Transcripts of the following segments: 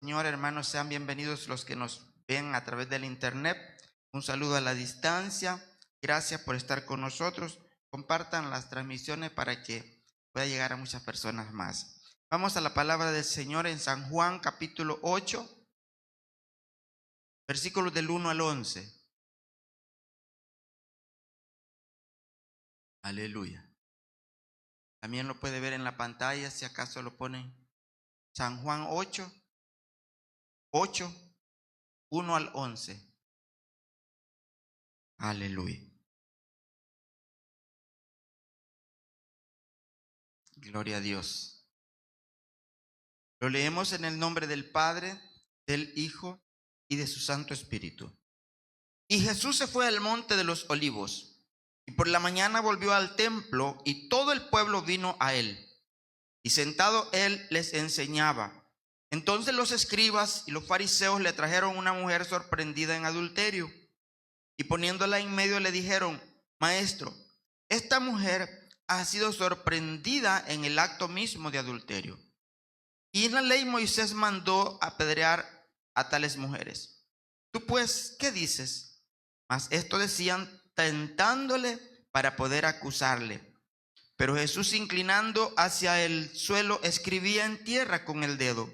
Señor, hermanos, sean bienvenidos los que nos ven a través del internet. Un saludo a la distancia. Gracias por estar con nosotros. Compartan las transmisiones para que pueda llegar a muchas personas más. Vamos a la palabra del Señor en San Juan capítulo 8, versículos del 1 al 11. Aleluya. También lo puede ver en la pantalla, si acaso lo ponen. San Juan 8, 1 al 11. Aleluya. Gloria a Dios. Lo leemos en el nombre del Padre, del Hijo y de su Santo Espíritu. Y Jesús se fue al monte de los Olivos, y por la mañana volvió al templo, y todo el pueblo vino a él. Y sentado él les enseñaba. Entonces los escribas y los fariseos le trajeron una mujer sorprendida en adulterio, y poniéndola en medio le dijeron: Maestro, esta mujer ha sido sorprendida en el acto mismo de adulterio. Y en la ley Moisés mandó apedrear a tales mujeres. Tú pues, ¿qué dices? Mas esto decían tentándole para poder acusarle. Pero Jesús, inclinando hacia el suelo, escribía en tierra con el dedo.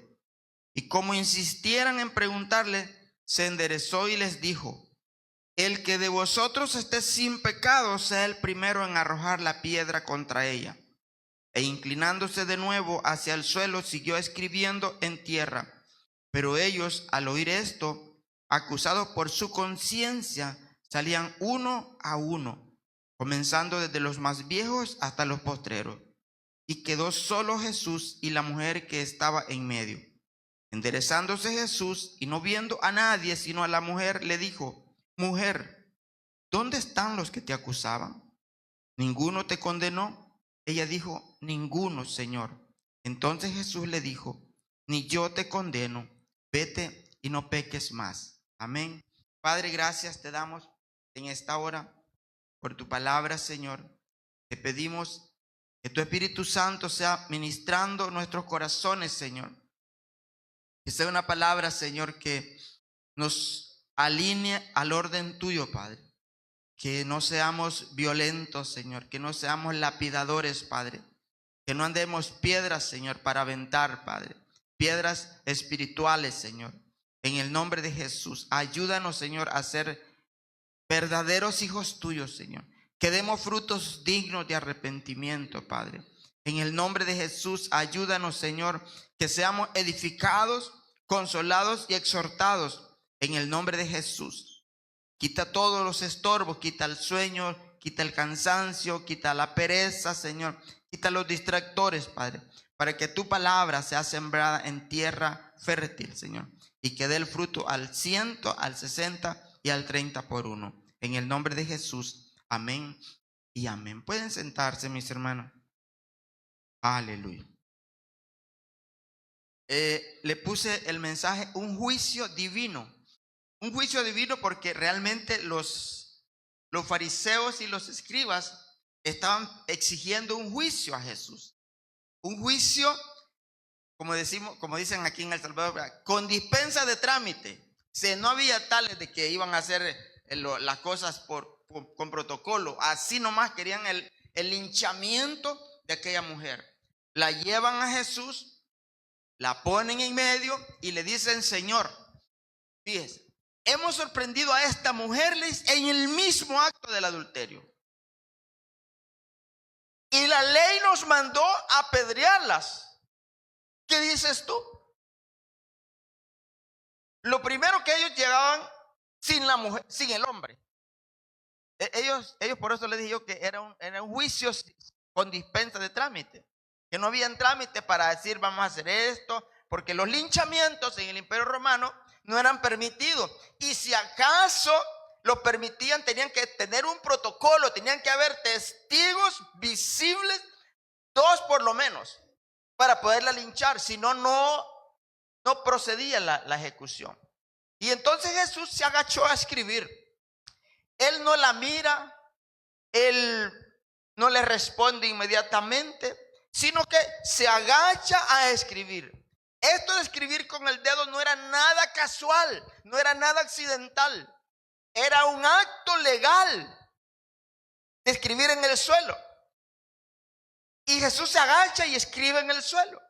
Y como insistieran en preguntarle, se enderezó y les dijo: el que de vosotros esté sin pecado sea el primero en arrojar la piedra contra ella. E inclinándose de nuevo hacia el suelo, siguió escribiendo en tierra. Pero ellos, al oír esto, acusados por su conciencia, salían uno a uno, comenzando desde los más viejos hasta los postreros. Y quedó solo Jesús y la mujer que estaba en medio. Enderezándose Jesús y no viendo a nadie sino a la mujer, le dijo: Mujer, ¿dónde están los que te acusaban? ¿Ninguno te condenó? Ella dijo: Ninguno, Señor. Entonces Jesús le dijo: Ni yo te condeno, vete y no peques más. Amén. Padre, gracias te damos en esta hora por tu palabra, Señor. Te pedimos que tu Espíritu Santo sea ministrando nuestros corazones, Señor. Que sea una palabra, Señor, que nos alinee al orden tuyo, Padre. Que no seamos violentos, Señor. Que no seamos lapidadores, Padre. Que no andemos piedras, Señor, para aventar, Padre. Piedras espirituales, Señor. En el nombre de Jesús, ayúdanos, Señor, a ser verdaderos hijos tuyos, Señor. Que demos frutos dignos de arrepentimiento, Padre. En el nombre de Jesús, ayúdanos, Señor, que seamos edificados, consolados y exhortados en el nombre de Jesús. Quita todos los estorbos, quita el sueño, quita el cansancio, quita la pereza, Señor. Quita los distractores, Padre, para que tu palabra sea sembrada en tierra fértil, Señor, y que dé el fruto al 100, al 60 y al 30 por uno. En el nombre de Jesús, amén y amén. Pueden sentarse, mis hermanos. Aleluya. Le puse el mensaje: un juicio divino. Un juicio divino porque realmente los fariseos y los escribas estaban exigiendo un juicio a Jesús. Un juicio, como dicen aquí en El Salvador, con dispensa de trámite. No había tales de que iban a hacer las cosas con protocolo. Así nomás querían el linchamiento de aquella mujer. La llevan a Jesús, la ponen en medio y le dicen: Señor, fíjese, hemos sorprendido a esta mujer en el mismo acto del adulterio. Y la ley nos mandó a apedrearlas. ¿Qué dices tú? Lo primero que ellos llegaban sin la mujer, sin el hombre. Ellos por eso les dije yo que era un juicio con dispensa de trámite. Que no había trámite para decir vamos a hacer esto, porque los linchamientos en el Imperio Romano no eran permitidos. Y si acaso lo permitían, tenían que tener un protocolo, tenían que haber testigos visibles, 2 por lo menos, para poderla linchar. Si no, no procedía la ejecución. Y entonces Jesús se agachó a escribir. Él no la mira, él no le responde inmediatamente, sino que se agacha a escribir. Esto de escribir con el dedo no era nada casual, no era nada accidental. Era un acto legal de escribir en el suelo. Y Jesús se agacha y escribe en el suelo.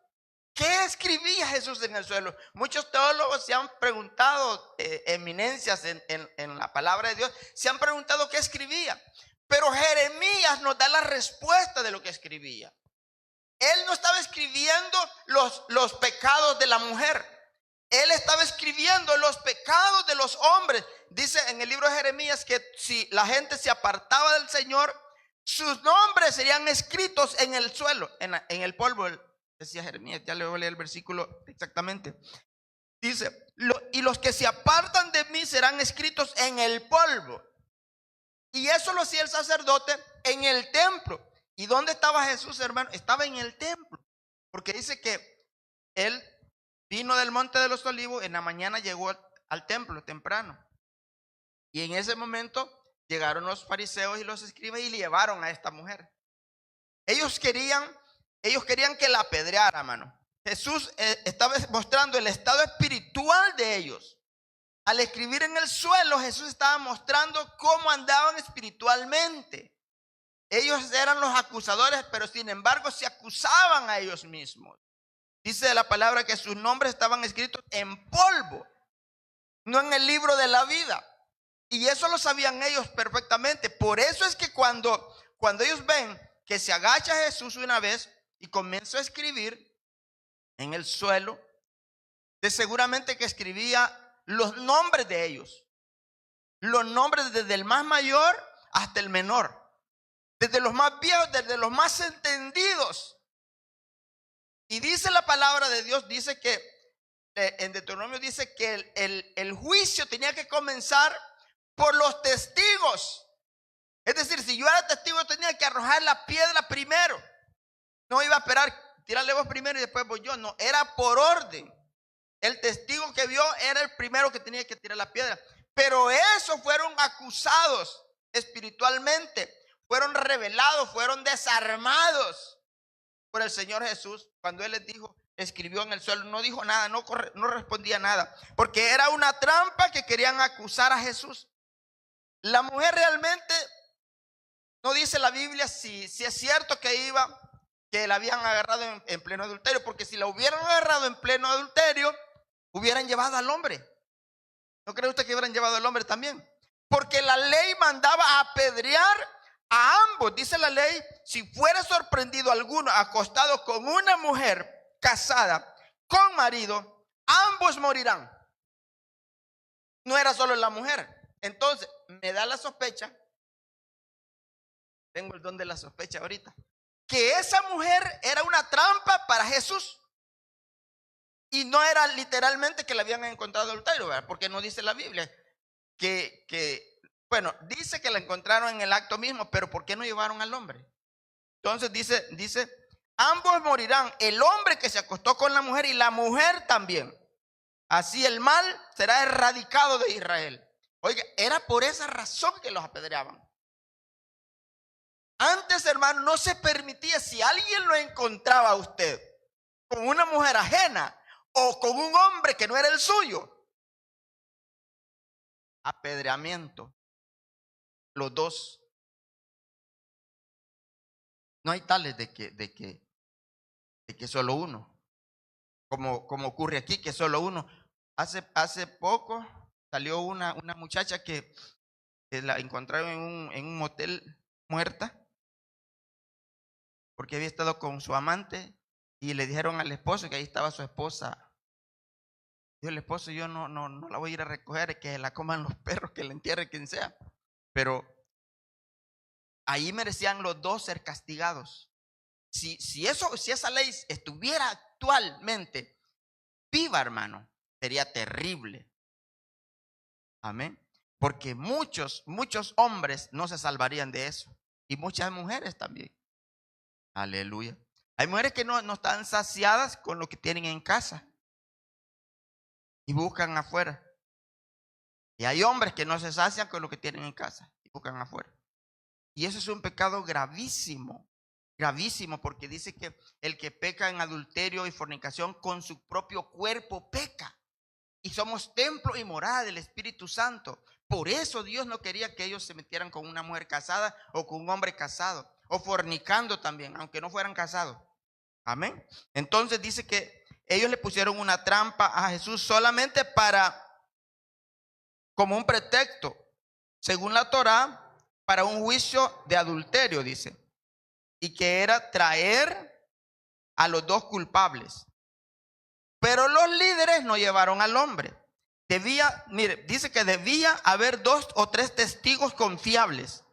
¿Qué escribía Jesús en el suelo? Muchos teólogos se han preguntado, eminencias en la palabra de Dios, se han preguntado qué escribía. Pero Jeremías nos da la respuesta de lo que escribía. Él no estaba escribiendo los pecados de la mujer. Él estaba escribiendo los pecados de los hombres. Dice en el libro de Jeremías que si la gente se apartaba del Señor, sus nombres serían escritos en el suelo, en el polvo. Decía Jeremías, ya le voy a leer el versículo exactamente. Dice, y los que se apartan de mí serán escritos en el polvo. Y eso lo hacía el sacerdote en el templo. ¿Y dónde estaba Jesús, hermano? Estaba en el templo. Porque dice que él vino del monte de los olivos, en la mañana llegó al templo temprano. Y en ese momento llegaron los fariseos y los escribas y le llevaron a esta mujer. Ellos querían que la apedreara, hermano. Jesús estaba mostrando el estado espiritual de ellos. Al escribir en el suelo, Jesús estaba mostrando cómo andaban espiritualmente. Ellos eran los acusadores, pero sin embargo se acusaban a ellos mismos. Dice la palabra que sus nombres estaban escritos en polvo, no en el libro de la vida. Y eso lo sabían ellos perfectamente. Por eso es que cuando ellos ven que se agacha Jesús una vez y comienza a escribir en el suelo, de seguramente que escribía los nombres de ellos. Los nombres desde el más mayor hasta el menor. Desde los más viejos, desde los más entendidos. Y dice la palabra de Dios, dice que en Deuteronomio dice que el juicio tenía que comenzar por los testigos. Es decir, si yo era testigo, yo tenía que arrojar la piedra primero. No iba a esperar, tirarle vos primero y después voy yo. No, era por orden. El testigo que vio era el primero que tenía que tirar la piedra. Pero esos fueron acusados espiritualmente. Fueron revelados, fueron desarmados por el Señor Jesús. Cuando Él les dijo, escribió en el suelo, no dijo nada, no respondía nada. Porque era una trampa que querían acusar a Jesús. La mujer realmente, no dice la Biblia si es cierto que la habían agarrado en pleno adulterio. Porque si la hubieran agarrado en pleno adulterio, hubieran llevado al hombre. ¿No cree usted que hubieran llevado al hombre también? Porque la ley mandaba apedrear a ambos. Dice la ley, si fuera sorprendido alguno acostado con una mujer casada con marido, ambos morirán. No era solo la mujer. Entonces, me da la sospecha, tengo el don de la sospecha ahorita, que esa mujer era una trampa para Jesús. Y no era literalmente que la habían encontrado adulterio, ¿verdad? Porque no dice la Biblia bueno, dice que la encontraron en el acto mismo, pero ¿por qué no llevaron al hombre? Entonces dice, ambos morirán, el hombre que se acostó con la mujer y la mujer también. Así el mal será erradicado de Israel. Oiga, era por esa razón que los apedreaban. Antes, hermano, no se permitía, si alguien lo encontraba a usted con una mujer ajena o con un hombre que no era el suyo, apedreamiento. Los dos. No hay tales de que solo uno. Como ocurre aquí, que solo uno. Hace poco salió una muchacha que la encontraron en un motel muerta. Porque había estado con su amante. Y le dijeron al esposo que ahí estaba su esposa. Dijo el esposo, yo no la voy a ir a recoger, que la coman los perros, que la entierre quien sea. Pero ahí merecían los dos ser castigados. Si esa ley estuviera actualmente viva, hermano, sería terrible. Amén. Porque muchos hombres no se salvarían de eso. Y muchas mujeres también. Aleluya. Hay mujeres que no están saciadas con lo que tienen en casa. Y buscan afuera. Y hay hombres que no se sacian con lo que tienen en casa. Y buscan afuera. Y eso es un pecado gravísimo. gravísimo, porque dice que el que peca en adulterio y fornicación con su propio cuerpo peca. Y somos templo y morada del Espíritu Santo. Por eso Dios no quería que ellos se metieran con una mujer casada o con un hombre casado, o fornicando también, aunque no fueran casados. Amén. Entonces dice que ellos le pusieron una trampa a Jesús solamente como un pretexto, según la Torá, para un juicio de adulterio, dice. Y que era traer a los dos culpables. Pero los líderes no llevaron al hombre. Dice que debía haber 2 o 3 testigos confiables.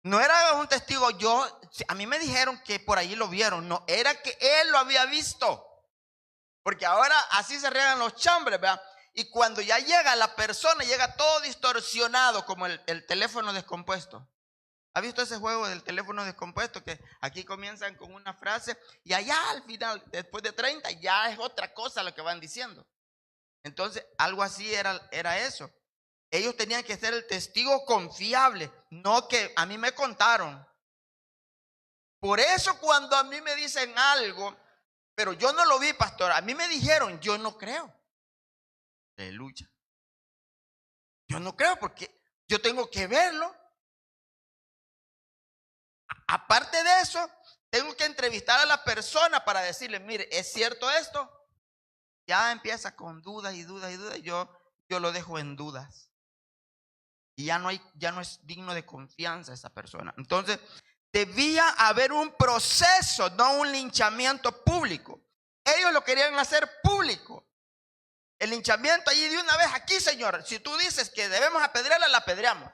No era un testigo, a mí me dijeron que por ahí lo vieron. No, era que él lo había visto. Porque ahora así se riegan los chambres, ¿verdad? Y cuando ya llega la persona, llega todo distorsionado, como el teléfono descompuesto. ¿Ha visto ese juego del teléfono descompuesto? Que aquí comienzan con una frase y allá al final, después de 30, ya es otra cosa lo que van diciendo. Entonces, algo así era eso. Ellos tenían que ser el testigo confiable, no que a mí me contaron. Por eso cuando a mí me dicen algo, pero yo no lo vi, pastor, a mí me dijeron, yo no creo. Aleluya. Yo no creo porque yo tengo que verlo. Aparte de eso, tengo que entrevistar a la persona para decirle, mire, ¿es cierto esto? Ya empieza con dudas y dudas y dudas. Yo lo dejo en dudas. Y ya no es digno de confianza esa persona. Entonces, debía haber un proceso, no un linchamiento público. Ellos lo querían hacer público. El linchamiento allí de una vez, aquí, Señor. Si tú dices que debemos apedrearla, la apedreamos.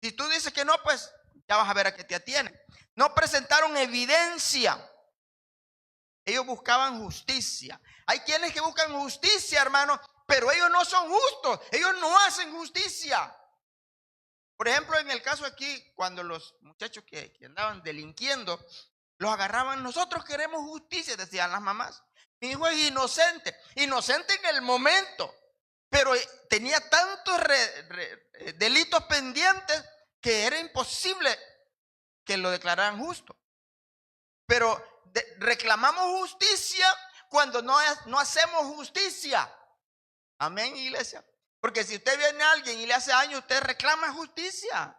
Si tú dices que no, pues ya vas a ver a qué te atienen. No presentaron evidencia. Ellos buscaban justicia. Hay quienes que buscan justicia, hermano, pero ellos no son justos. Ellos no hacen justicia. Por ejemplo, en el caso aquí, cuando los muchachos que andaban delinquiendo, los agarraban, nosotros queremos justicia, decían las mamás. Mi hijo es inocente en el momento, pero tenía tantos delitos pendientes que era imposible que lo declararan justo. Pero reclamamos justicia cuando no hacemos justicia. Amén, iglesia. Porque si usted viene a alguien y le hace daño, usted reclama justicia.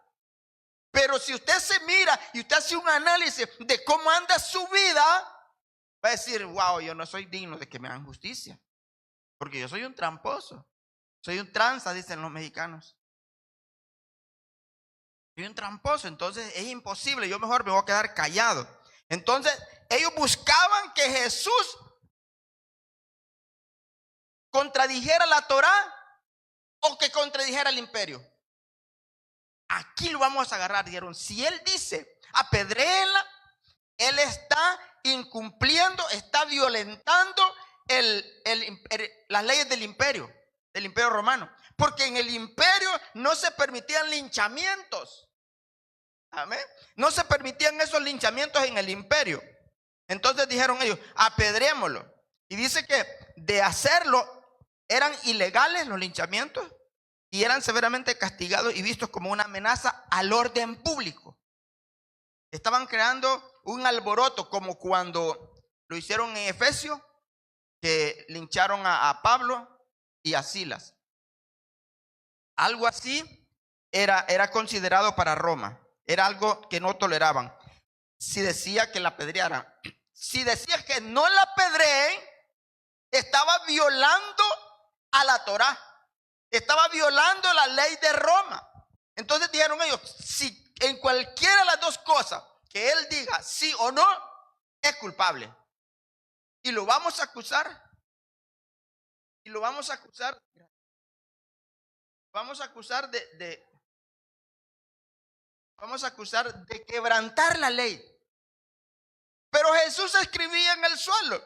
Pero si usted se mira y usted hace un análisis de cómo anda su vida, va a decir, wow, yo no soy digno de que me hagan justicia. Porque yo soy un tramposo. Soy un tranza, dicen los mexicanos. Soy un tramposo, entonces es imposible. Yo mejor me voy a quedar callado. Entonces, ellos buscaban que Jesús contradijera la Torá o que contradijera el imperio. Aquí lo vamos a agarrar, dijeron. Si él dice, apedréela, él está incumpliendo, está violentando las leyes del imperio romano. Porque en el imperio no se permitían linchamientos. Amén. No se permitían esos linchamientos en el imperio. Entonces dijeron ellos, apedrémoslo. Y dice que de hacerlo eran ilegales los linchamientos y eran severamente castigados y vistos como una amenaza al orden público. Estaban creando un alboroto, como cuando lo hicieron en Efesios, que lincharon a Pablo y a Silas. Algo así era considerado para Roma. Era algo que no toleraban. Si decía que la apedrearan, si decía que no la apedreen, estaba violando a la Torá, estaba violando la ley de Roma. Entonces dijeron ellos, si en cualquiera de las dos cosas que él diga sí o no, es culpable. Y lo vamos a acusar. Y lo vamos a acusar. Vamos a acusar vamos a acusar de quebrantar la ley. Pero Jesús escribía en el suelo.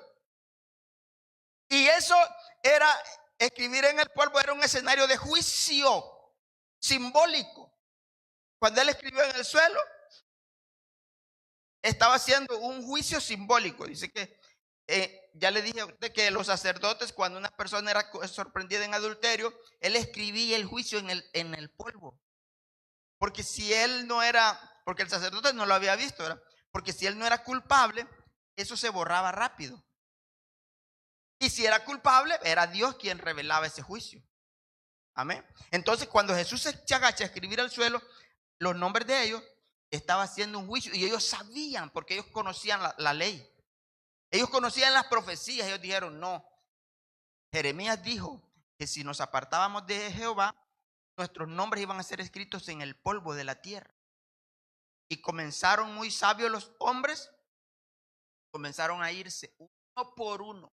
Y eso era, escribir en el polvo era un escenario de juicio simbólico. Cuando él escribió en el suelo, estaba haciendo un juicio simbólico. Dice que, ya le dije a usted que los sacerdotes, cuando una persona era sorprendida en adulterio, él escribía el juicio en el polvo. Porque si él no era, porque el sacerdote no lo había visto, ¿verdad? Porque si él no era culpable, eso se borraba rápido. Y si era culpable, era Dios quien revelaba ese juicio. Amén. Entonces, cuando Jesús se agacha a escribir al suelo los nombres de ellos, estaba haciendo un juicio. Y ellos sabían, porque ellos conocían la ley. Ellos conocían las profecías. Ellos dijeron, no. Jeremías dijo que si nos apartábamos de Jehová, nuestros nombres iban a ser escritos en el polvo de la tierra. Y comenzaron muy sabios los hombres, comenzaron a irse uno por uno.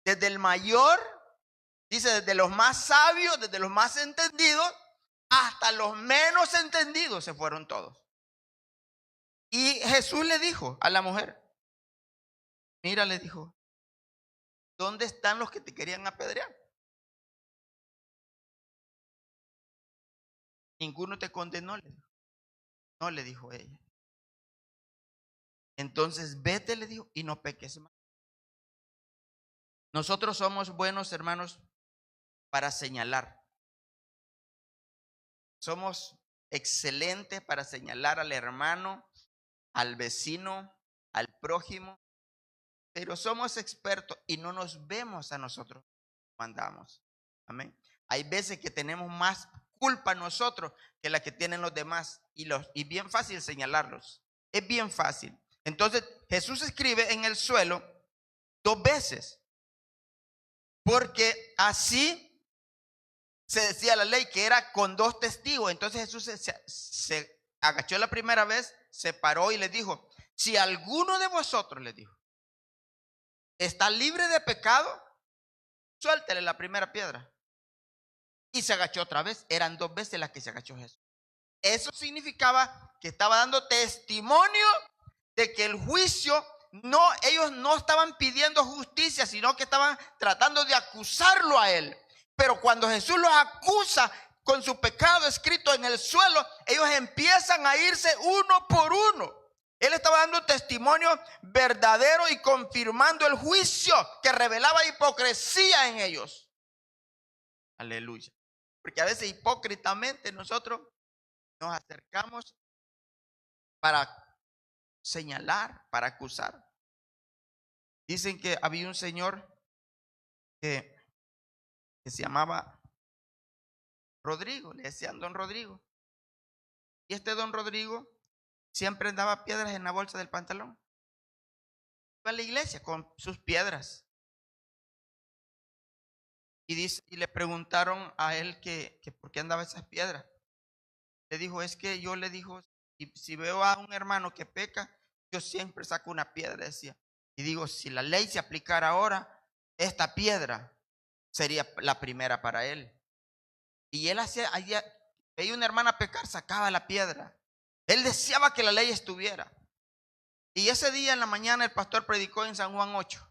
Desde el mayor, dice, desde los más sabios, desde los más entendidos, hasta los menos entendidos se fueron todos. Y Jesús le dijo a la mujer, mira, le dijo, ¿dónde están los que te querían apedrear? Ninguno te condenó, le dijo. No, le dijo ella. Entonces vete, le dijo, y no peques más. Nosotros somos buenos, hermanos, para señalar. Somos excelentes para señalar al hermano, al vecino, al prójimo, pero somos expertos y no nos vemos a nosotros cuando andamos. Amén. Hay veces que tenemos más culpa nosotros que la que tienen los demás y bien fácil señalarlos. Es bien fácil. Entonces Jesús escribe en el suelo 2 veces, porque así se decía la ley, que era con 2 testigos. Entonces Jesús se agachó la primera vez, se paró y les dijo, si alguno de vosotros, les dijo, está libre de pecado, suéltele la primera piedra. Y se agachó otra vez. Eran 2 veces las que se agachó Jesús. Eso significaba que estaba dando testimonio de que el juicio, ellos no estaban pidiendo justicia, sino que estaban tratando de acusarlo a él. Pero cuando Jesús los acusa con su pecado escrito en el suelo, ellos empiezan a irse uno por uno. Él estaba dando testimonio verdadero y confirmando el juicio que revelaba hipocresía en ellos. Aleluya. Porque a veces hipócritamente nosotros nos acercamos para señalar, para acusar. Dicen que había un señor que se llamaba Rodrigo, le decían don Rodrigo. Y este don Rodrigo siempre andaba piedras en la bolsa del pantalón. Iba a la iglesia con sus piedras. Y le preguntaron a él que por qué andaba esas piedras. Le dijo, es que yo le dijo, si veo a un hermano que peca, yo siempre saco una piedra, decía. Y digo, si la ley se aplicara ahora, esta piedra sería la primera para él. Y él veía una hermana pecar, sacaba la piedra. Él deseaba que la ley estuviera. Y ese día en la mañana el pastor predicó en San Juan 8.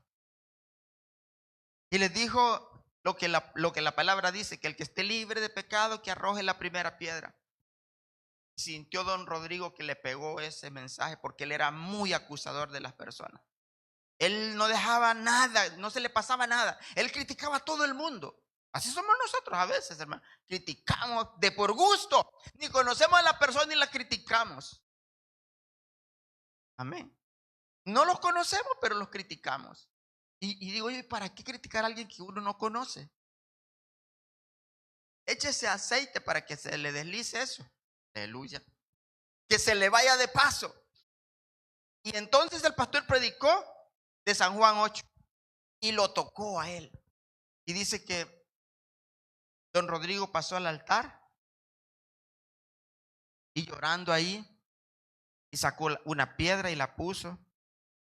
Y les dijo lo que la palabra dice, que el que esté libre de pecado, que arroje la primera piedra. Sintió don Rodrigo que le pegó ese mensaje porque él era muy acusador de las personas. Él no dejaba nada, no se le pasaba nada. Él criticaba a todo el mundo. Así somos nosotros a veces, hermano. Criticamos de por gusto. Ni conocemos a la persona y la criticamos. Amén. No los conocemos, pero los criticamos. Y digo, oye, ¿para qué criticar a alguien que uno no conoce? Échese aceite para que se le deslice eso. Aleluya. Que se le vaya de paso. Y entonces el pastor predicó de San Juan 8 y lo tocó a él. Y dice que don Rodrigo pasó al altar y llorando ahí, y sacó una piedra y la puso,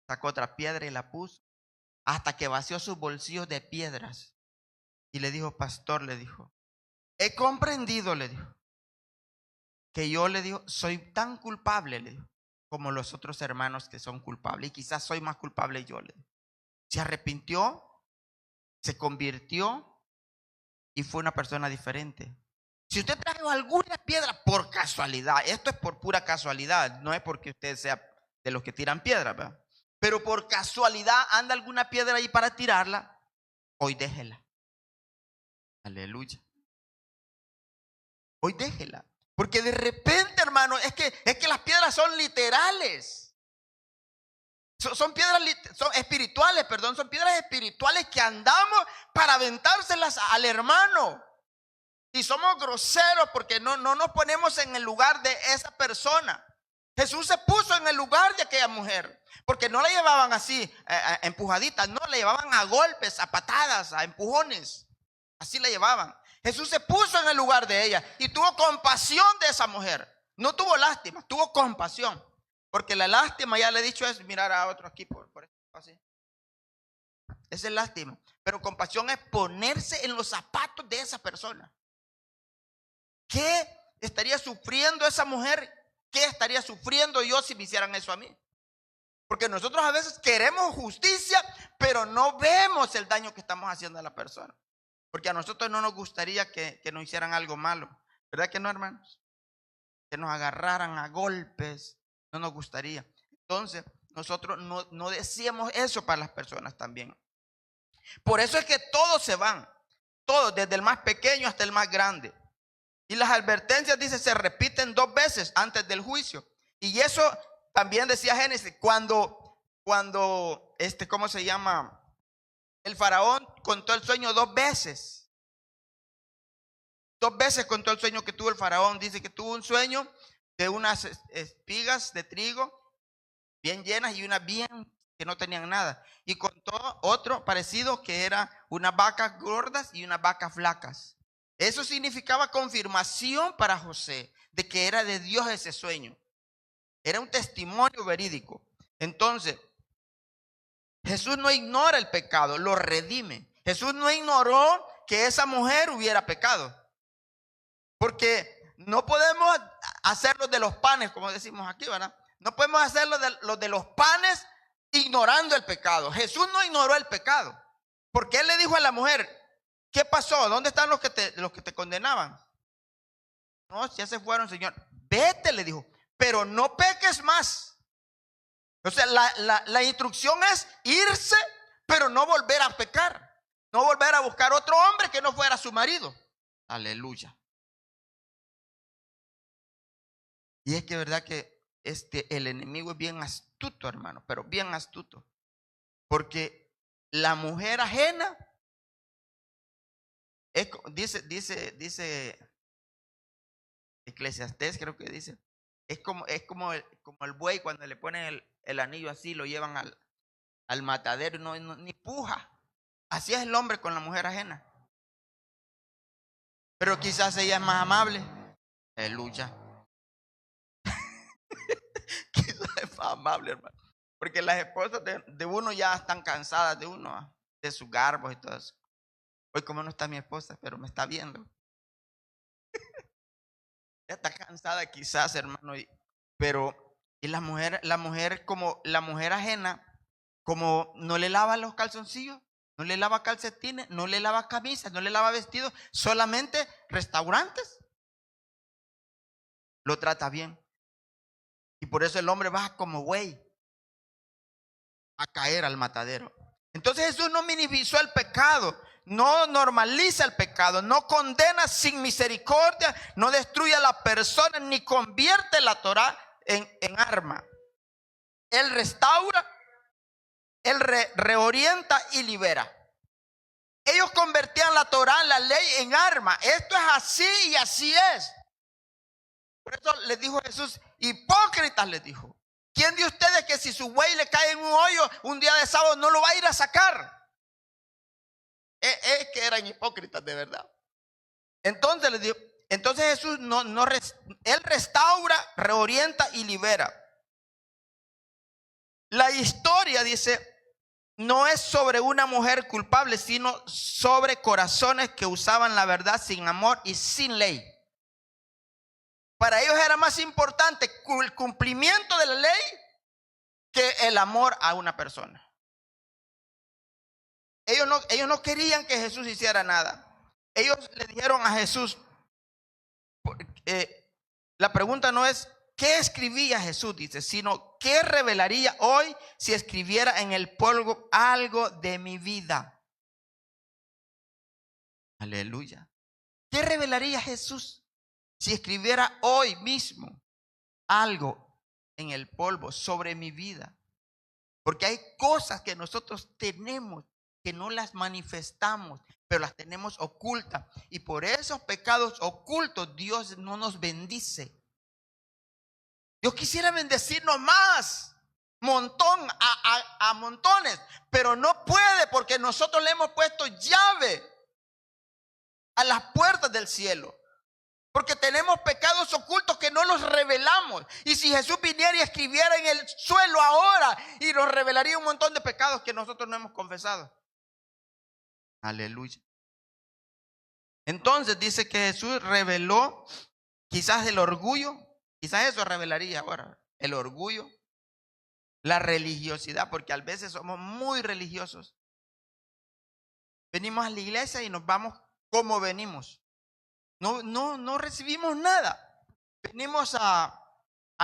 sacó otra piedra y la puso, hasta que vació sus bolsillos de piedras. Y le dijo, pastor, le dijo, he comprendido, le dijo, que yo, le dijo, soy tan culpable, le dijo, como los otros hermanos que son culpables. Y quizás soy más culpable yo, le dijo. Se arrepintió, se convirtió y fue una persona diferente. Si usted trajo alguna piedra por casualidad, esto es por pura casualidad, no es porque usted sea de los que tiran piedras, ¿verdad? Pero por casualidad anda alguna piedra ahí para tirarla, hoy déjela. Aleluya. Hoy déjela. Porque de repente, hermano, es que las piedras son literales. Son piedras son espirituales, perdón, son piedras espirituales que andamos para aventárselas al hermano. Y somos groseros porque no nos ponemos en el lugar de esa persona. Jesús se puso en el lugar de aquella mujer, porque no la llevaban así, empujadita, no, la llevaban a golpes, a patadas, a empujones. Así la llevaban. Jesús se puso en el lugar de ella y tuvo compasión de esa mujer. No tuvo lástima, tuvo compasión. Porque la lástima, ya le he dicho, es mirar a otro aquí por así. Esa es lástima. Pero compasión es ponerse en los zapatos de esa persona. ¿Qué estaría sufriendo esa mujer? ¿Qué estaría sufriendo yo si me hicieran eso a mí? Porque nosotros a veces queremos justicia, pero no vemos el daño que estamos haciendo a la persona. Porque a nosotros no nos gustaría que nos hicieran algo malo. ¿Verdad que no, hermanos? Que nos agarraran a golpes. No nos gustaría. Entonces, nosotros no decíamos eso para las personas también. Por eso es que todos se van. Todos, desde el más pequeño hasta el más grande. Y las advertencias, dice, se repiten 2 veces antes del juicio. Y eso también decía Génesis, cuando ¿cómo se llama? El faraón contó el sueño 2 veces. 2 veces contó el sueño que tuvo el faraón. Dice que tuvo un sueño de unas espigas de trigo bien llenas y unas bien que no tenían nada. Y contó otro parecido que era unas vacas gordas y unas vacas flacas. Eso significaba confirmación para José de que era de Dios ese sueño. Era un testimonio verídico. Entonces, Jesús no ignora el pecado, lo redime. Jesús no ignoró que esa mujer hubiera pecado. Porque no podemos hacerlo de los panes, como decimos aquí, ¿verdad? No podemos hacerlo de los panes ignorando el pecado. Jesús no ignoró el pecado. Porque él le dijo a la mujer, ¿qué pasó? ¿Dónde están los que te condenaban? No, ya se fueron, Señor. Vete, le dijo, pero no peques más. O sea, la instrucción es irse, pero no volver a pecar. No volver a buscar otro hombre que no fuera su marido. Aleluya. Y es que verdad que el enemigo es bien astuto, hermano, pero bien astuto. Porque la mujer ajena, dice Eclesiastés, creo que dice, es como el buey cuando le ponen el anillo así, lo llevan al matadero y ni puja. Así es el hombre con la mujer ajena. Pero quizás ella es más amable. Aleluya. Quizás es más amable, hermano. Porque las esposas de uno ya están cansadas de uno, de sus garbos y todo eso. Hoy como no está mi esposa, pero me está viendo. Ya está cansada quizás, hermano. Pero la mujer como la mujer ajena, como no le lava los calzoncillos, no le lava calcetines, no le lava camisas, no le lava vestidos, solamente restaurantes, lo trata bien. Y por eso el hombre va como güey a caer al matadero. Entonces Jesús no minimizó el pecado, no normaliza el pecado, no condena sin misericordia, no destruye a la persona, ni convierte la Torá en arma. Él restaura, él reorienta y libera. Ellos convertían la Torá, la ley, en arma. Esto es así y así es. Por eso les dijo Jesús, hipócritas les dijo. ¿Quién de ustedes que si su buey le cae en un hoyo un día de sábado no lo va a ir a sacar? Es que eran hipócritas de verdad. Entonces les dijo, entonces Jesús él restaura, reorienta y libera. La historia, dice, no es sobre una mujer culpable, sino sobre corazones que usaban la verdad sin amor y sin ley. Para ellos era más importante el cumplimiento de la ley que el amor a una persona. Ellos no querían que Jesús hiciera nada. Ellos le dijeron a Jesús, la pregunta no es ¿qué escribía Jesús? Dice, sino ¿qué revelaría hoy si escribiera en el polvo algo de mi vida? Aleluya. ¿Qué revelaría Jesús si escribiera hoy mismo algo en el polvo sobre mi vida, porque hay cosas que nosotros tenemos que no las manifestamos, pero las tenemos ocultas, y por esos pecados ocultos Dios no nos bendice. Dios quisiera bendecirnos más, montón, a montones, pero no puede, porque nosotros le hemos puesto llave a las puertas del cielo, porque tenemos pecados ocultos que no los revelamos. Y si Jesús viniera y escribiera en el suelo ahora, y nos revelaría un montón de pecados que nosotros no hemos confesado. Aleluya. Entonces dice que Jesús reveló quizás el orgullo, quizás eso revelaría ahora, el orgullo, la religiosidad, porque a veces somos muy religiosos. Venimos a la iglesia y nos vamos como venimos. No recibimos nada. Venimos a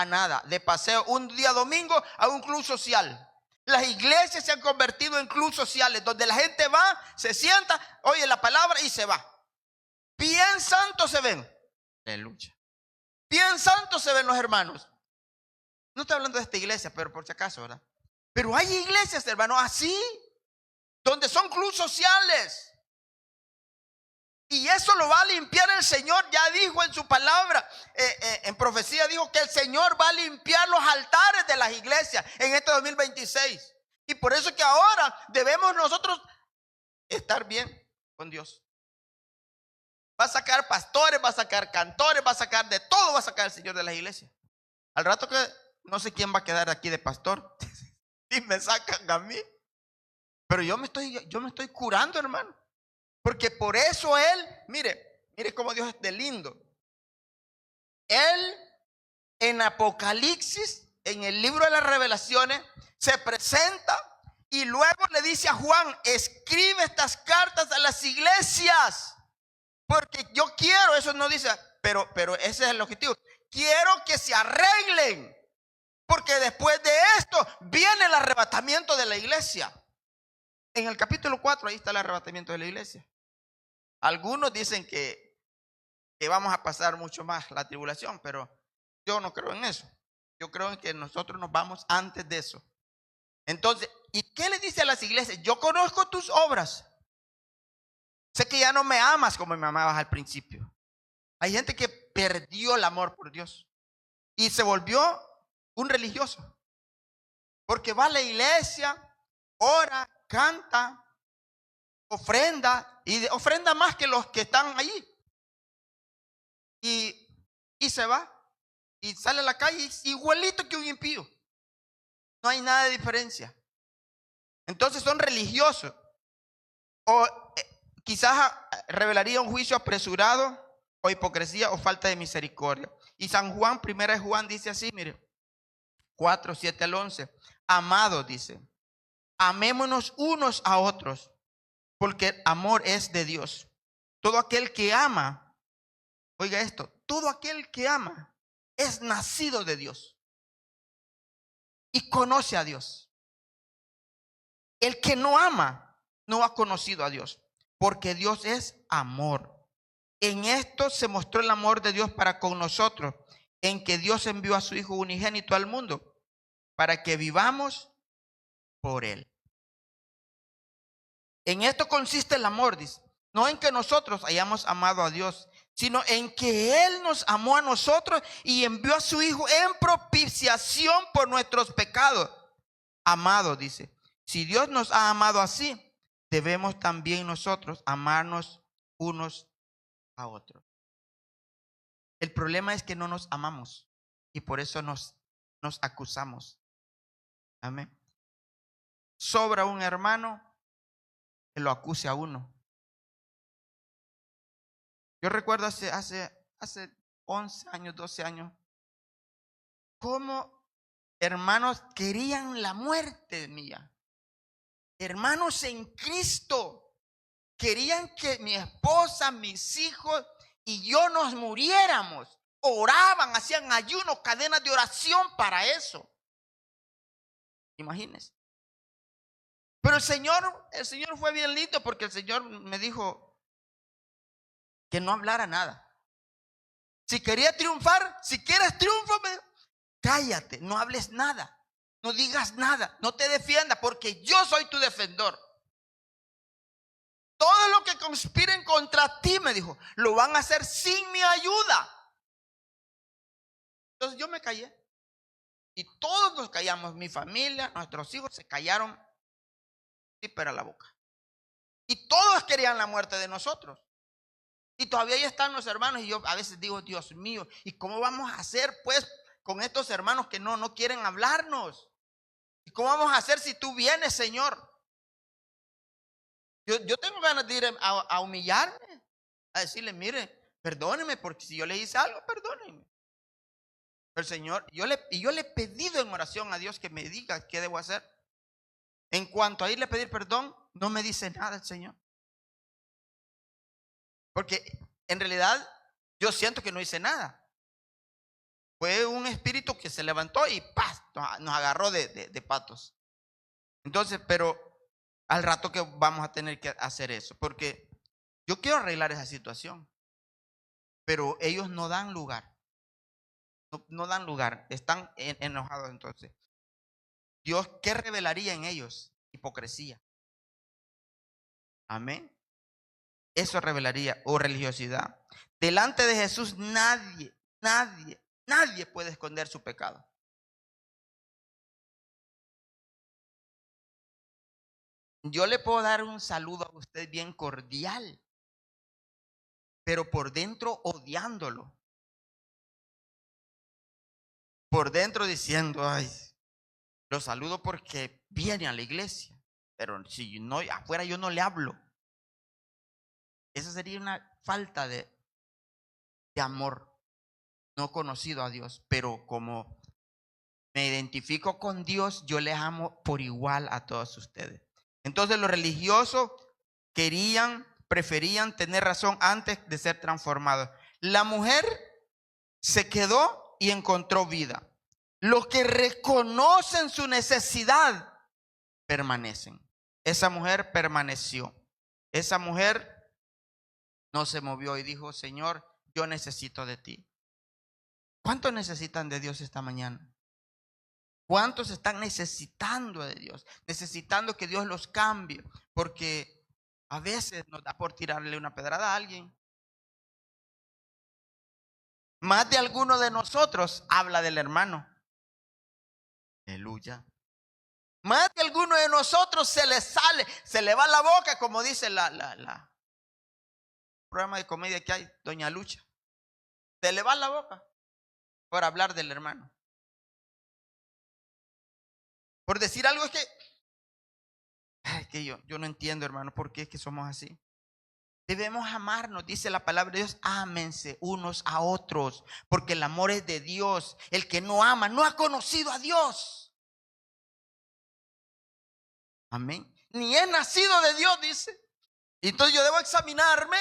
nada, de paseo, un día domingo a un club social. Las iglesias se han convertido en clubes sociales, donde la gente va, se sienta, oye la palabra y se va. Bien santos se ven. Aleluya. Bien santos se ven los hermanos. No estoy hablando de esta iglesia, pero por si acaso, ¿verdad? Pero hay iglesias, hermanos, así, donde son clubes sociales. Y eso lo va a limpiar el Señor. Ya dijo en su palabra, en profecía dijo que el Señor va a limpiar los altares de las iglesias en este 2026. Y por eso es que ahora debemos nosotros estar bien con Dios. Va a sacar pastores, va a sacar cantores, va a sacar de todo, va a sacar el Señor de las iglesias. Al rato que no sé quién va a quedar aquí de pastor y me sacan a mí. Pero yo me estoy curando, hermano. Porque por eso Él, mire cómo Dios es de lindo. Él en Apocalipsis, en el libro de las revelaciones, se presenta y luego le dice a Juan, escribe estas cartas a las iglesias. Porque yo quiero, eso no dice, pero ese es el objetivo. Quiero que se arreglen. Porque después de esto viene el arrebatamiento de la iglesia. En el capítulo 4 ahí está el arrebatamiento de la iglesia. Algunos dicen que vamos a pasar mucho más la tribulación, pero yo no creo en eso. Yo creo en que nosotros nos vamos antes de eso. Entonces, ¿y qué le dice a las iglesias? Yo conozco tus obras. Sé que ya no me amas como me amabas al principio. Hay gente que perdió el amor por Dios y se volvió un religioso. Porque va a la iglesia, ora, canta, ofrenda y ofrenda más que los que están allí. Y se va y sale a la calle igualito que un impío. No hay nada de diferencia. Entonces son religiosos. O quizás revelaría un juicio apresurado, o hipocresía, o falta de misericordia. Y San Juan, 1 Juan dice así, mire, 4, 7 al 11. Amados, dice, amémonos unos a otros, porque el amor es de Dios. Todo aquel que ama, oiga esto, todo aquel que ama es nacido de Dios y conoce a Dios. El que no ama no ha conocido a Dios, porque Dios es amor. En esto se mostró el amor de Dios para con nosotros, en que Dios envió a su Hijo unigénito al mundo para que vivamos por Él. En esto consiste el amor, dice, no en que nosotros hayamos amado a Dios, sino en que Él nos amó a nosotros y envió a su Hijo en propiciación por nuestros pecados. Amado, dice, si Dios nos ha amado así, debemos también nosotros amarnos unos a otros. El problema es que no nos amamos y por eso nos acusamos. Amén. Sobra un hermano que lo acuse a uno. Yo recuerdo hace 11 años, 12 años, cómo hermanos querían la muerte mía. Hermanos en Cristo querían que mi esposa, mis hijos y yo nos muriéramos. Oraban, hacían ayunos, cadenas de oración para eso. Imagínense. Pero el Señor fue bien lindo, porque el Señor me dijo que no hablara nada. Si quería triunfar, si quieres triunfo, cállate, no hables nada, no digas nada, no te defiendas, porque yo soy tu defensor. Todo lo que conspiren contra ti, me dijo, lo van a hacer sin mi ayuda. Entonces yo me callé. Y todos nos callamos, mi familia, nuestros hijos se callaron, sí, pero a la boca. Y todos querían la muerte de nosotros. Y todavía ahí están los hermanos. Y yo a veces digo, Dios mío, ¿y cómo vamos a hacer pues con estos hermanos que no quieren hablarnos? ¿Y cómo vamos a hacer si tú vienes, Señor? Yo tengo ganas de ir a humillarme, a decirle, mire, perdóneme, porque si yo le hice algo, perdóneme. Pero el Señor, yo le he pedido en oración a Dios que me diga qué debo hacer. En cuanto a irle a pedir perdón, no me dice nada el Señor. Porque en realidad yo siento que no hice nada. Fue un espíritu que se levantó y ¡paz! Nos agarró de patos. Entonces, pero al rato que vamos a tener que hacer eso, porque yo quiero arreglar esa situación, pero ellos no dan lugar. No dan lugar, están enojados. Entonces, Dios, ¿qué revelaría en ellos? Hipocresía. Amén. Eso revelaría, o religiosidad. Delante de Jesús nadie puede esconder su pecado. Yo le puedo dar un saludo a usted bien cordial, pero por dentro odiándolo. Por dentro diciendo, ay, lo saludo porque viene a la iglesia, pero si no, afuera yo no le hablo. Esa sería una falta de amor, no conocido a Dios, pero como me identifico con Dios, yo les amo por igual a todos ustedes. Entonces los religiosos preferían tener razón antes de ser transformados. La mujer se quedó y encontró vida. Los que reconocen su necesidad permanecen. Esa mujer permaneció. Esa mujer no se movió y dijo, Señor, yo necesito de ti. ¿Cuántos necesitan de Dios esta mañana? ¿Cuántos están necesitando de Dios? Necesitando que Dios los cambie. Porque a veces nos da por tirarle una pedrada a alguien. Más de alguno de nosotros habla del hermano. Aleluya. Más de alguno de nosotros se le va la boca, como dice la programa de comedia que hay, Doña Lucha. Se le va la boca por hablar del hermano. Por decir algo es que yo no entiendo, hermano, por qué es que somos así. Debemos amarnos, dice la palabra de Dios, ámense unos a otros, porque el amor es de Dios. El que no ama no ha conocido a Dios. Amén. Ni es nacido de Dios, dice. Y entonces yo debo examinarme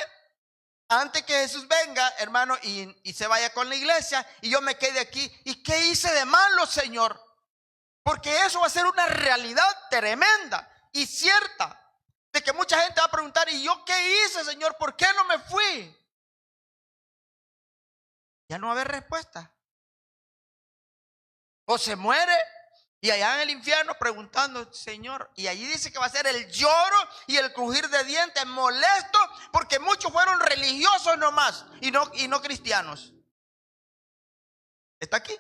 antes que Jesús venga, hermano, y se vaya con la iglesia y yo me quede aquí. ¿Y qué hice de malo, Señor? Porque eso va a ser una realidad tremenda y cierta, de que mucha gente va a preguntar, ¿y yo qué hice, Señor? ¿Por qué no me fui? Ya no va a haber respuesta. O se muere y allá en el infierno preguntando, Señor, y allí dice que va a ser el lloro y el crujir de dientes molesto, porque muchos fueron religiosos nomás y no cristianos. ¿Está aquí?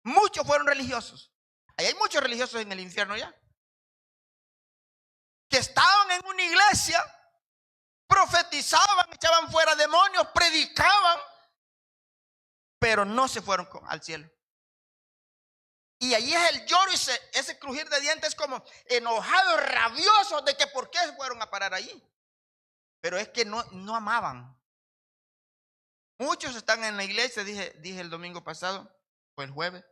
Muchos fueron religiosos. Ahí hay muchos religiosos en el infierno ya, que estaban en una iglesia, profetizaban, echaban fuera demonios, predicaban, pero no se fueron al cielo. Y allí es el lloro y ese crujir de dientes, como enojados, rabiosos de que por qué fueron a parar allí. Pero es que no amaban. Muchos están en la iglesia, dije el domingo pasado, o el jueves.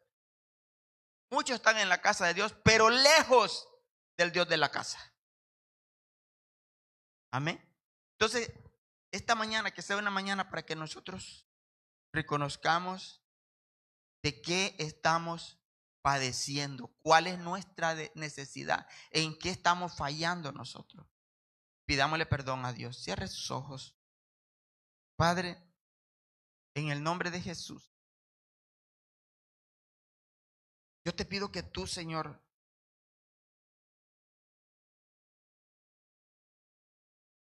Muchos están en la casa de Dios, pero lejos del Dios de la casa. Amén. Entonces, esta mañana, que sea una mañana para que nosotros reconozcamos de qué estamos padeciendo, cuál es nuestra necesidad, en qué estamos fallando nosotros. Pidámosle perdón a Dios. Cierre sus ojos. Padre, En el nombre de Jesús, yo te pido que tú, Señor,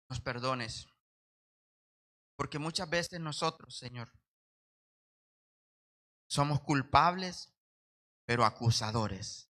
nos perdones. Porque muchas veces nosotros, Señor, somos culpables, pero acusadores.